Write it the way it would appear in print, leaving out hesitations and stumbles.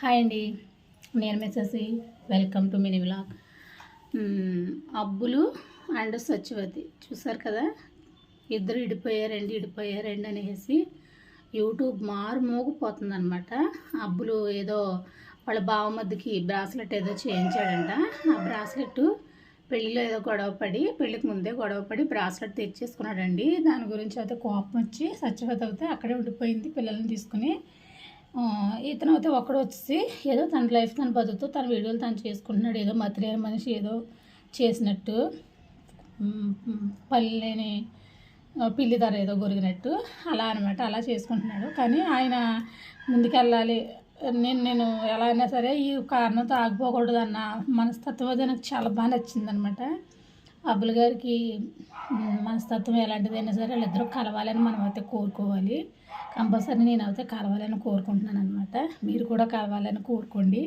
Hi అండి, నేను మెసేసి welcome to mini vlog. Abbulu and Satyavathi చూసారు కదా, ఇద్దరు ఇడిపోయారండి అనేసి యూట్యూబ్ మోగిపోతుంది అనమాట. అబ్బులు ఏదో వాళ్ళ బావమద్దికి బ్రాస్లెట్ ఏదో చేయించాడంట. ఆ బ్రాస్లెట్ పెళ్ళిలో ఏదో పెళ్ళికి ముందే గొడవపడి బ్రాస్లెట్ తెచ్చేసుకున్నాడండి. దాని గురించి అయితే కోపం వచ్చి సత్యవతి అయితే అక్కడే ఉండిపోయింది పిల్లల్ని తీసుకుని. ఇతను అయితే ఒక్కడు వచ్చేసి ఏదో తన లైఫ్ తను బతుకుతూ తన వీడియోలు తను చేసుకుంటున్నాడు. ఏదో మతిలేని మనిషి ఏదో చేసినట్టు, పల్లెని పిల్లి ధర ఏదో గొరిగినట్టు అలా అనమాట. అలా చేసుకుంటున్నాడు. కానీ ఆయన ముందుకెళ్ళాలి, నేను ఎలా అయినా సరే ఈ కారణంతో ఆగిపోకూడదు అన్న మనస్తత్వం అది నాకు చాలా బాగా నచ్చిందనమాట. అబ్బుల గారికి మనస్తత్వం ఎలాంటిదైనా సరే వాళ్ళిద్దరూ కలవాలని మనం అయితే కోరుకోవాలి. కంపల్సరీ నేనైతే కలవాలని కోరుకుంటున్నాను అనమాట. మీరు కూడా కలవాలని కోరుకోండి.